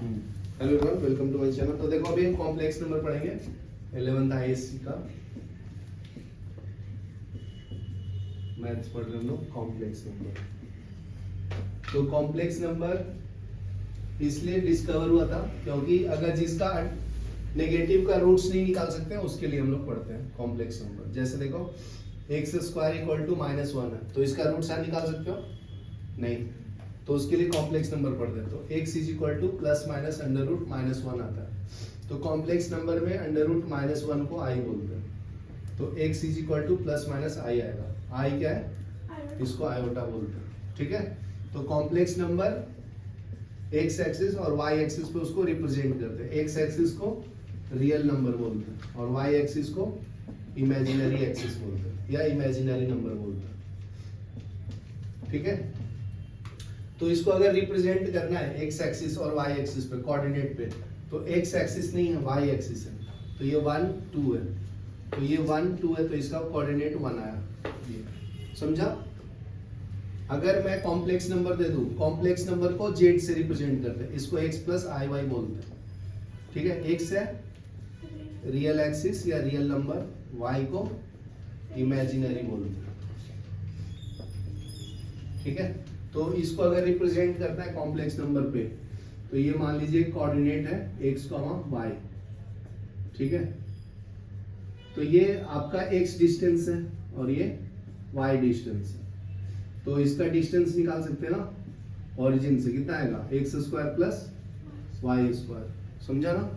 Hello everyone, welcome to my channel. तो देखो अभी हम कॉम्प्लेक्स नंबर पढ़ेंगे 11th आईएससी का मैथ्स पढ़ रहे हम लोग कॉम्प्लेक्स नंबर। तो कॉम्प्लेक्स नंबर इसलिए डिस्कवर हुआ था क्योंकि अगर जिसका नेगेटिव का रूट्स नहीं निकाल सकते हैं उसके लिए हम लोग पढ़ते हैं कॉम्प्लेक्स नंबर। जैसे देखो x² = -1 है, तो इसका रूट्स आप निकाल सकते हो नहीं, तो उसके लिए कॉम्प्लेक्स नंबर पढ़ते हैं। तो x = ±√-1 आता है। तो कॉम्प्लेक्स नंबर में √-1 को i बोलते हैं। तो x = ± i आएगा। i क्या है? इसको आयोटा बोलते हैं। ठीक है, तो कॉम्प्लेक्स नंबर x एक्सिस और y एक्सिस पे उसको रिप्रेजेंट करते हैं। x एक्सिस को रियल नंबर बोलते हैं और y एक्सिस को इमेजिनरी एक्सिस बोलते हैं या इमेजिनरी नंबर बोलते हैं। ठीक है, तो इसको अगर रिप्रेजेंट करना है x एक्सिस और y एक्सिस पे कोऑर्डिनेट पे, तो x एक्सिस नहीं है, y एक्सिस है। तो ये 1 2 है, तो ये 1 2 है, तो इसका कोऑर्डिनेट 1 आया। ये समझा? अगर मैं कॉम्प्लेक्स नंबर दे दूं, कॉम्प्लेक्स नंबर को z से रिप्रेजेंट करते हैं, इसको x + iy बोलते हैं। ठीक है, x है रियल एक्सिस या रियल नंबर, y को इमेजिनरी बोलते हैं। ठीक है, तो इसको अगर रिप्रेजेंट करना है कॉम्प्लेक्स नंबर पे, तो ये मान लीजिए कोऑर्डिनेट है x, y। ठीक है, तो ये आपका x डिस्टेंस है और ये y डिस्टेंस है। तो इसका डिस्टेंस निकाल सकते हैं ना, ओरिजिन से कितना आएगा? x² + y²। समझा ना?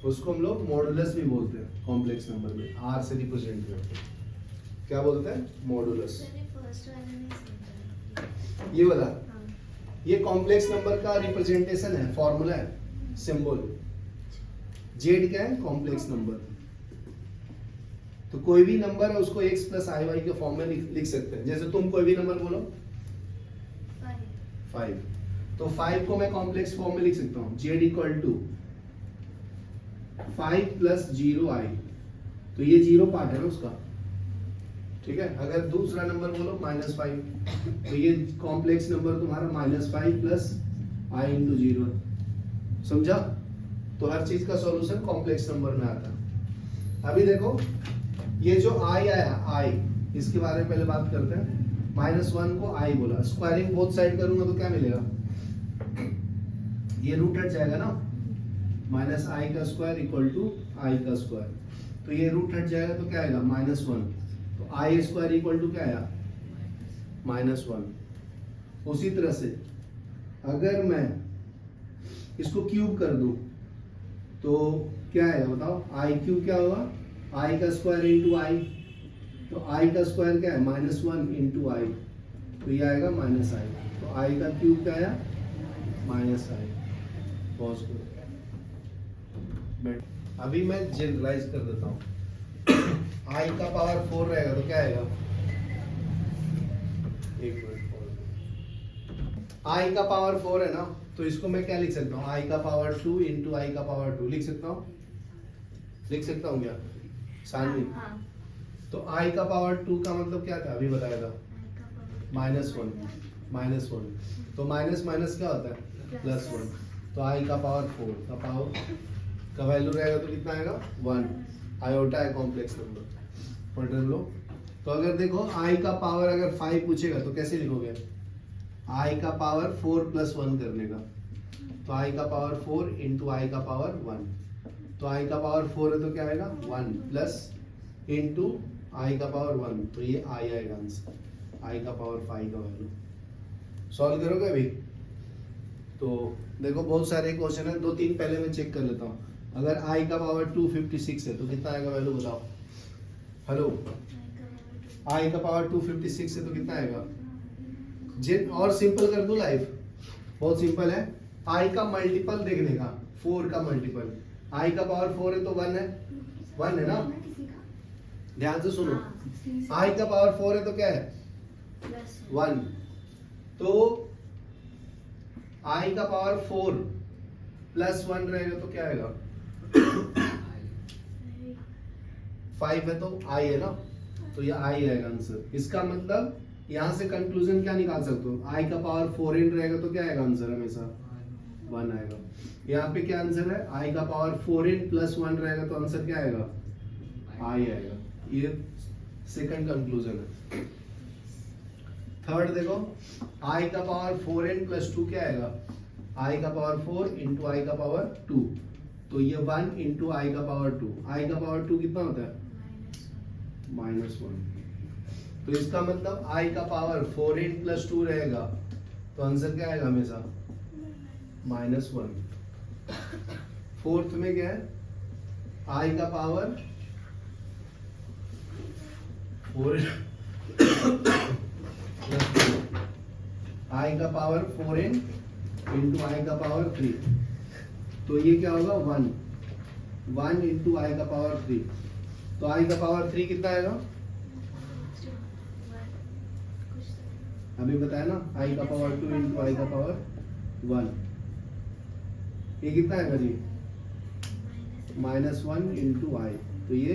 उसको हम लोग मॉडुलस भी बोलते हैं कॉम्प्लेक्स नंबर में, r से रिप्रेजेंट करते हैं। क्या बोलते हैं? मॉडुलस। ये वाला ये कॉम्प्लेक्स नंबर का रिप्रेजेंटेशन है, फॉर्मूला है, सिंबल। z क्या है? Complex number. तो कोई भी नंबर है उसको x + iy के फॉर्म में लिख सकते हैं। जैसे तुम कोई भी नंबर बोलो 5, तो 5 को मैं कॉम्प्लेक्स फॉर्म में लिख सकता हूँ z = 5 + 0i। तो ये 0 पार्ट है ना उसका। ठीक है, अगर दूसरा नंबर बोलो -5, तो ये कॉम्प्लेक्स नंबर तुम्हारा -5 + i × 0 है। समझा? तो हर चीज का सॉल्यूशन कॉम्प्लेक्स नंबर में आता है। अभी देखो ये जो i आया, i, इसके बारे में पहले बात करते हैं। -1 को i बोला, स्क्वायरिंग बोथ साइड करूंगा तो क्या मिलेगा? ये रूट हट जाएगा ना, -i² = i²। तो ये रूट हट जाएगा तो क्या आएगा? -1। तो i² क्या आया? -1। उसी तरह से अगर मैं इसको क्यूब कर दूं तो क्या आएगा बताओ? i³ क्या होगा? i² × i। तो i² क्या है? -1 × i। तो ये आएगा -i। तो i³ क्या आया? -i। पॉज करो। अभी मैं जनरलाइज कर देता हूँ। i का पावर 4 रहेगा तो क्या आएगा? एक मिनट, i का पावर 4 है ना, तो इसको मैं क्या लिख सकता हूँ? i का पावर 2 × i का पावर 2 लिख सकता हूँ। लिख सकता हूँ क्या सानवी? तो i का पावर 2 का मतलब क्या था? अभी बताया था -1। तो माइनस माइनस क्या होता है? +1। तो i का पावर 4 का पावर का वैल्यू रहेगा तो कितना आएगा? 1। आयोटा है कॉम्प्लेक्स नंबर, पढ़ रहे लोग। तो अगर देखो i का पावर अगर 5 पूछेगा तो कैसे लिखोगे? i का पावर 4 + 1 करने का। तो i का पावर 4 × i का पावर 1। तो i का पावर 4 है तो क्या आएगा? 1 प्लस × i का पावर 1। तो ये i आएगा आंसर, i का पावर 5 का वैल्यू। सॉल्व करोगे अभी? तो देखो बहुत सारे क्वेश्चन है, 2-3 पहले मैं चेक कर लेता हूँ। अगर i का पावर 256 है तो कितना आएगा वैल्यू बताओ? हेलो, i का पावर 256 है तो कितना आएगा? जिन और सिंपल कर दो लाइफ, बहुत सिंपल है। i का मल्टीपल देखने का, 4 का मल्टीपल। i का पावर 4 है तो 1 है, 1 है ना? ध्यान से सुनो, i का पावर 4 है तो क्या है? 1। तो i का पावर 4 + 1 रहेगा तो क्या आएगा? 5 है तो i है ना, तो ये i आएगा आंसर। इसका मतलब यहाँ से कंक्लूजन क्या निकाल सकते हो? i का पावर 4n रहेगा तो क्या आएगा आंसर हमेशा? 1 आएगा। यहाँ पे क्या आंसर है, i का पावर 4n प्लस 1 रहेगा तो आंसर क्या आएगा, i आएगा। ये सेकंड कंक्लूजन है। थर्ड देखो, i का पावर 4n प्लस 2 क्या आएगा, i का पावर 4 इंटू i का पावर 2, तो ये 1 इंटू i का पावर 2, i का पावर 2 कितना होता है, -1। तो इसका मतलब i का पावर 4n प्लस 2 रहेगा तो आंसर क्या आएगा हमेशा, -1। फोर्थ में क्या है, i का पावर 4 i का पावर 4n इंटू i का पावर 3, तो ये क्या होगा 1 इंटू i का पावर 3, तो i का पावर 3 कितना आएगा, अभी बताया ना, i का पावर 2 इंटू i का पावर 1, ये कितना आएगा जी, -1 इंटू i, तो ये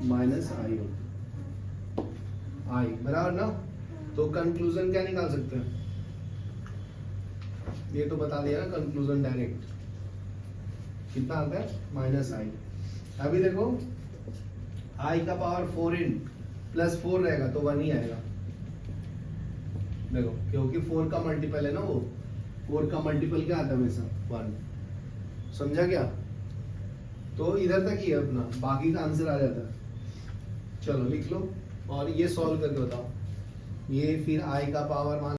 -i होगा, i बराबर ना। तो कंक्लूजन क्या निकाल सकते हैं, ये तो बता दिया ना कंक्लूजन डायरेक्ट, कितना आता है, -i। अभी देखो i का पावर 4n प्लस 4 रहेगा तो 1 ही आएगा, देखो क्योंकि 4 का मल्टीपल है ना, वो 4 का मल्टीपल क्या आता है हमेशा, 1। समझा क्या, तो इधर तक ही है अपना, बाकी का आंसर आ जाता है। चलो लिख लो और ये सॉल्व करके बताओ। ये फिर i का पावर मान